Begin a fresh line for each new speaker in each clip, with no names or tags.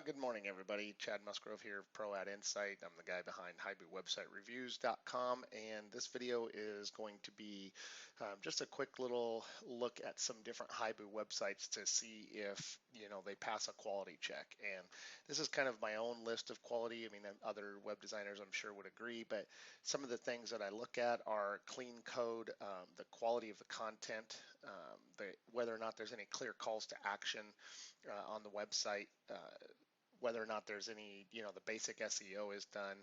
Good morning, everybody. Chad Musgrove here, Pro Ad Insight. I'm the guy behind HibuWebsiteReviews.com, and this video is going to be just a quick little look at some different Hibu websites to see if they pass a quality check. And this is kind of my own list of quality. I mean, other web designers I'm sure would agree, but some of the things that I look at are clean code, the quality of the content, whether or not there's any clear calls to action on the website, whether or not there's any, the basic SEO is done.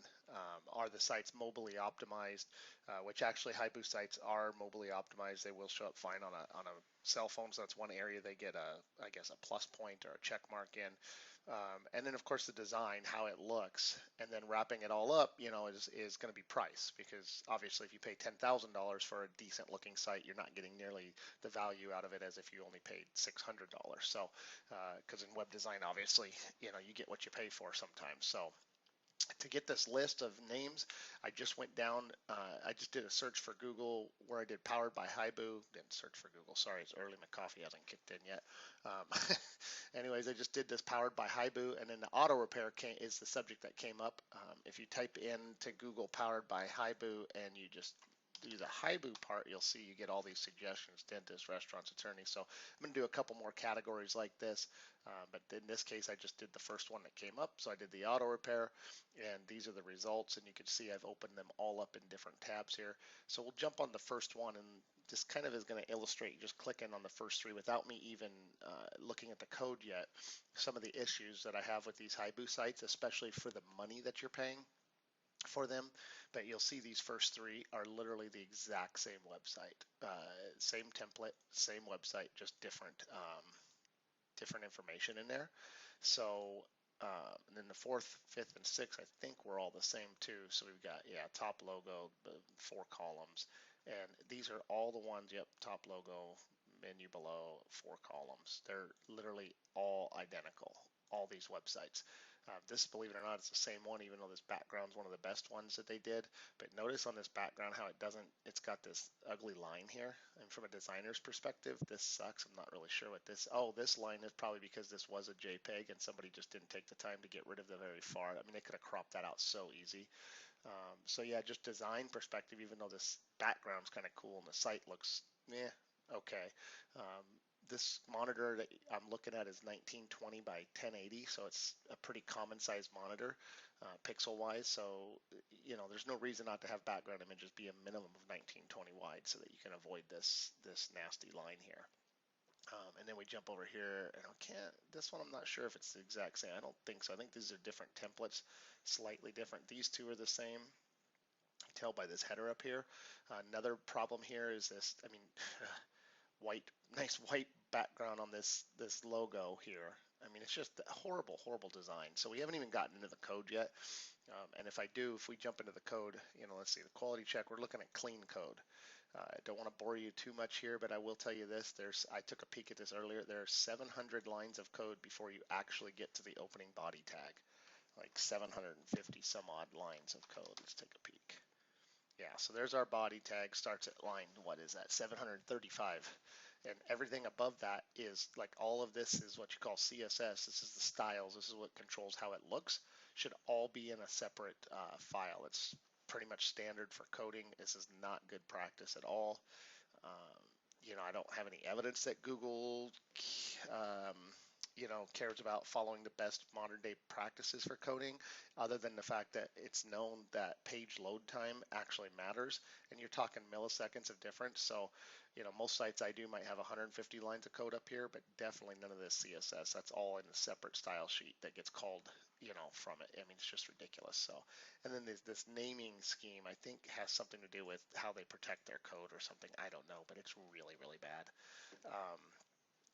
Are the sites mobilely optimized? Which actually Hibu sites are mobilely optimized. They will show up fine on a cell phone, so that's one area they get I guess a plus point or a check mark in. And then of course the design, how it looks, and then wrapping it all up, is going to be price, because obviously if you pay $10,000 for a decent looking site, you're not getting nearly the value out of it as if you only paid $600. So, because in web design, obviously, you get what you pay for sometimes. So to get this list of names, I just went down, I just did a search for Google where I did powered by Hibu. Didn't search for Google, sorry, it's early, my coffee hasn't kicked in yet. Anyways, I just did this powered by Hibu, and then the auto repair is the subject that came up. If you type into Google powered by Hibu and you just do the Hibu part, you'll see you get all these suggestions: dentists, restaurants, attorneys. So I'm going to do a couple more categories like this, but in this case I just did the first one that came up. So I did the auto repair, and these are the results, and you can see I've opened them all up in different tabs here. So we'll jump on the first one, and this kind of is going to illustrate, just clicking on the first three without me even looking at the code yet, some of the issues that I have with these Hibu sites, especially for the money that you're paying for them. But you'll see these first three are literally the exact same website, same template, same website, just different information in there. So and then the fourth, fifth, and sixth, I think we're all the same too. So we've got, top logo, 4 columns, and these are all the ones. Yep, top logo, menu below, 4 columns. They're literally all identical, all these websites. This, believe it or not, is the same one, even though this background is one of the best ones that they did. But notice on this background how it's got this ugly line here. And from a designer's perspective, this sucks. I'm not really sure what this line is, probably because this was a JPEG and somebody just didn't take the time to get rid of the very far. I mean, they could have cropped that out so easy. So yeah, just design perspective, even though this background's kind of cool and the site looks, okay. This monitor that I'm looking at is 1920 by 1080, so it's a pretty common size monitor, pixel wise. So there's no reason not to have background images be a minimum of 1920 wide, so that you can avoid this nasty line here. And then we jump over here, and this one I'm not sure if it's the exact same. I don't think so. I think these are different templates, slightly different. These two are the same. You can tell by this header up here. Another problem here is this, I mean, nice white background on this logo here. I mean, it's just a horrible design. So we haven't even gotten into the code yet. And if we jump into the code, let's see, the quality check, we're looking at clean code. I don't want to bore you too much here, but I will tell you this. I took a peek at this earlier. There are 700 lines of code before you actually get to the opening body tag. Like 750 some odd lines of code. Let's take a peek. Yeah, so there's our body tag, starts at line, what is that, 735. And everything above that is, like, all of this is what you call CSS. This is the styles. This is what controls how it looks. Should all be in a separate file. It's pretty much standard for coding. This is not good practice at all. I don't have any evidence that Google cares about following the best modern day practices for coding, other than the fact that it's known that page load time actually matters, and you're talking milliseconds of difference. So, most sites I do might have 150 lines of code up here, but definitely none of this CSS. That's all in a separate style sheet that gets called, from it. I mean, it's just ridiculous. So, and then this naming scheme, I think, has something to do with how they protect their code or something. I don't know, but it's really, really bad.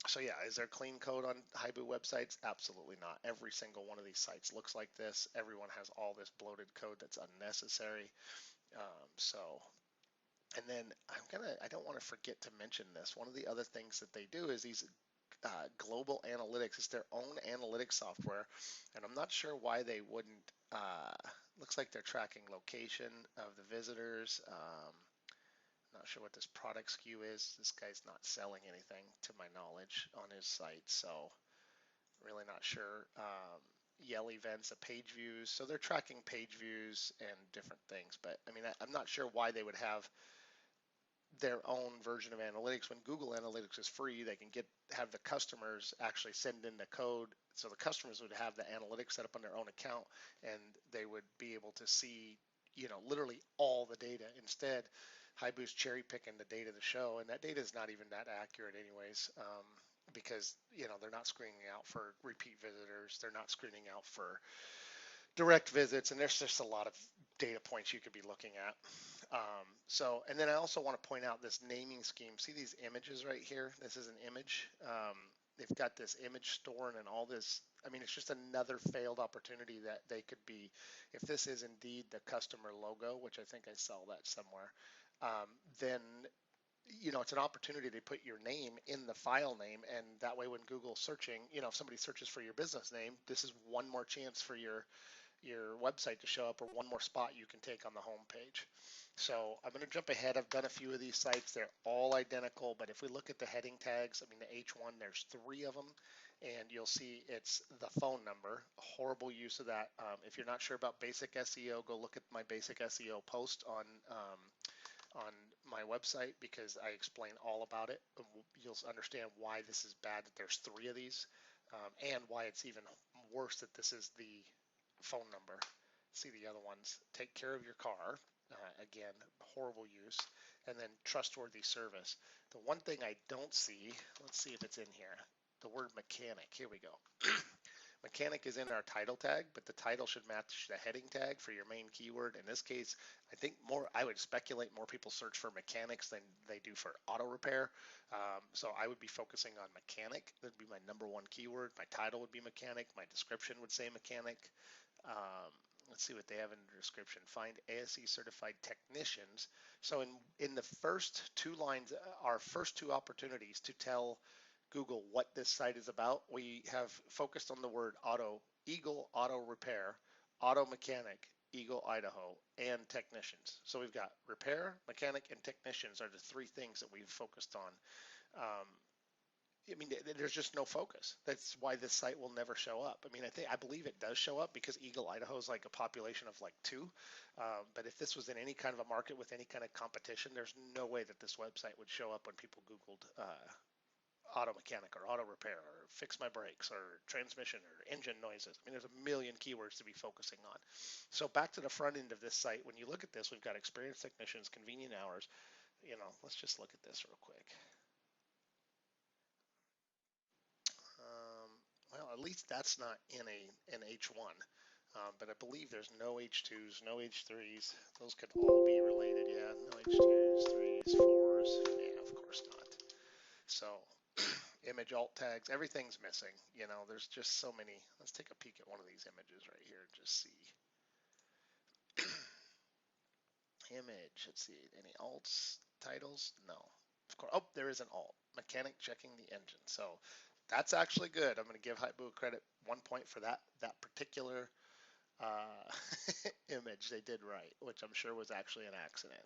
So yeah, is there clean code on Hibu websites? Absolutely not. Every single one of these sites looks like this. Everyone has all this bloated code that's unnecessary. And then I don't want to forget to mention this. One of the other things that they do is these global analytics. It's their own analytics software, and I'm not sure why they wouldn't. Looks like they're tracking location of the visitors. Not sure what this product SKU is. This guy's not selling anything to my knowledge on his site, so really not sure. yell events of page views. So they're tracking page views and different things. But I mean, I'm not sure why they would have their own version of analytics when Google Analytics is free. They can have the customers actually send in the code, so the customers would have the analytics set up on their own account, and they would be able to see, literally all the data. Instead, Hibu's cherry picking the data to show, and that data is not even that accurate anyways, because they're not screening out for repeat visitors, they're not screening out for direct visits, and there's just a lot of data points you could be looking at. And then I also want to point out this naming scheme. See these images right here? This is an image. They've got this image store and all this. I mean, it's just another failed opportunity that they could be, if this is indeed the customer logo, which I think I saw that somewhere, then it's an opportunity to put your name in the file name, and that way when Google's searching, if somebody searches for your business name, this is one more chance for your website to show up, or one more spot you can take on the home page. So I'm going to jump ahead. I've done a few of these sites. They're all identical, but if we look at the heading tags, I mean the H1, there's 3 of them, and you'll see it's the phone number. Horrible use of that. If you're not sure about basic SEO, go look at my basic SEO post on my website, because I explain all about it. You'll understand why this is bad that there's 3 of these, and why it's even worse that this is the phone number. See the other ones. Take care of your car. Again, horrible use. And then trustworthy service. The one thing I don't see, let's see if it's in here, the word mechanic. Here we go. Mechanic is in our title tag, but the title should match the heading tag for your main keyword. In this case, I would speculate more people search for mechanics than they do for auto repair. So I would be focusing on mechanic. That would be my #1 keyword. My title would be mechanic. My description would say mechanic. Let's see what they have in the description. Find ASE certified technicians. So in the first 2 lines, our first 2 opportunities to tell Google what this site is about, we have focused on the word Eagle Auto Repair, Auto Mechanic, Eagle, Idaho, and technicians. So we've got repair, mechanic, and technicians are the 3 things that we've focused on. I mean, there's just no focus. That's why this site will never show up. I mean, I believe it does show up because Eagle, Idaho is like a population of like 2. But if this was in any kind of a market with any kind of competition, there's no way that this website would show up when people Googled auto mechanic or auto repair or fix my brakes or transmission or engine noises. I mean, there's a million keywords to be focusing on. So back to the front end of this site, when you look at this, we've got experienced technicians, convenient hours. Let's just look at this real quick. Well, at least that's not in an H1, but I believe there's no H2s, no H3s. Those could all be related. Yeah, no H2s, 3s, 4s. Yeah, of course not. So image alt tags, everything's missing. There's just so many. Let's take a peek at one of these images right here and just see. Image, let's see, any alts, titles? No. Of course, oh, there is an alt, mechanic checking the engine. So that's actually good. I'm going to give Hibu credit, 1 point for that particular image. They did right, which I'm sure was actually an accident.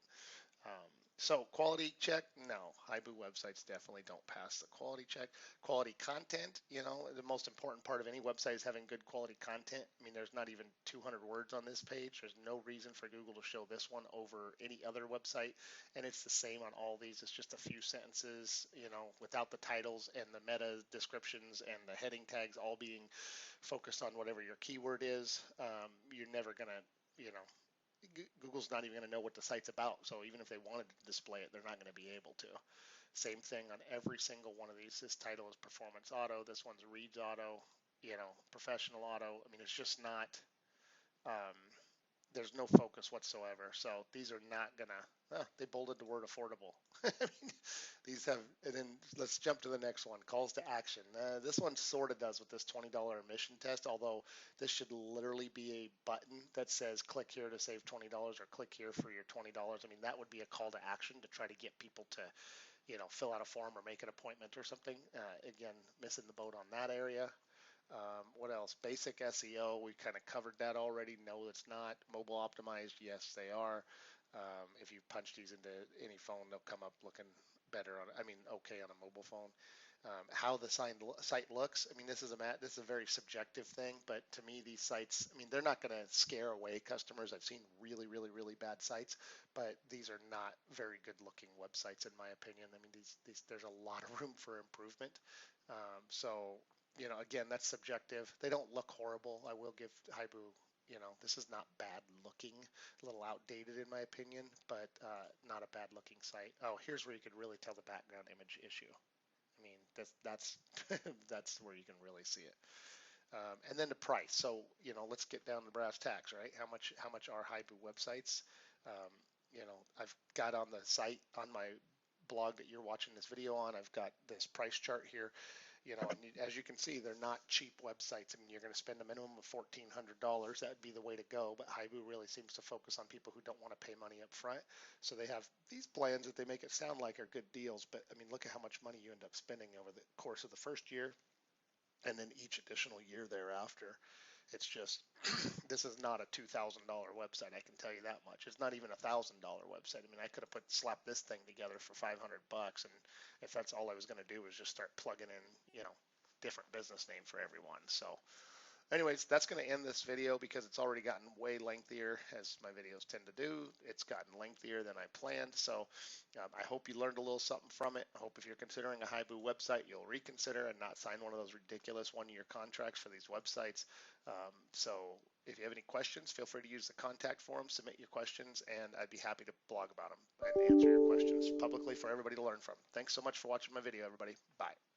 So quality check, no. Hibu websites definitely don't pass the quality check. Quality content, the most important part of any website is having good quality content. I mean, there's not even 200 words on this page. There's no reason for Google to show this one over any other website, and it's the same on all these. It's just a few sentences, without the titles and the meta descriptions and the heading tags all being focused on whatever your keyword is. You're never gonna, Google's not even going to know what the site's about. So even if they wanted to display it, they're not going to be able to. Same thing on every single one of these. This title is Performance Auto. This one's Reads Auto, Professional Auto. I mean, it's just not, there's no focus whatsoever. So these are not going to, they bolded the word affordable. I mean, these have, and then let's jump to the next one, calls to action. This one sort of does with this $20 emission test, although this should literally be a button that says click here to save $20 or click here for your $20. I mean, that would be a call to action to try to get people to, fill out a form or make an appointment or something. Again, missing the boat on that area. What else? Basic SEO, we kind of covered that already. No, it's not. Mobile optimized, yes, they are. If you punch these into any phone, they'll come up looking better on, okay on a mobile phone. How the site looks, I mean, this is a very subjective thing, but to me, these sites, I mean, they're not going to scare away customers. I've seen really, really, really bad sites, but these are not very good looking websites, in my opinion. I mean, there's a lot of room for improvement. So, again, that's subjective. They don't look horrible. I will give Hibu, this is not bad looking, a little outdated in my opinion, but not a bad looking site. Oh, here's where you could really tell the background image issue. I mean, that's that's where you can really see it. And then the price. So, let's get down to brass tacks, right? How much are Hibu websites? Um, I've got on the site on my blog that you're watching this video on. I've got this price chart here. And as you can see, they're not cheap websites. I mean, you're going to spend a minimum of $1,400. That would be the way to go. But Hibu really seems to focus on people who don't want to pay money up front. So they have these plans that they make it sound like are good deals. But I mean, look at how much money you end up spending over the course of the first year and then each additional year thereafter. It's just, this is not a $2,000 website. I can tell you that much. It's not even a $1,000 website. I mean, I could have slapped this thing together for 500 bucks, and if that's all I was going to do was just start plugging in, different business name for everyone. So anyways, that's going to end this video because it's already gotten way lengthier, as my videos tend to do. It's gotten lengthier than I planned, so I hope you learned a little something from it. I hope if you're considering a Hibu website, you'll reconsider and not sign one of those ridiculous one-year contracts for these websites. So if you have any questions, feel free to use the contact form, submit your questions, and I'd be happy to blog about them and answer your questions publicly for everybody to learn from. Thanks so much for watching my video, everybody. Bye.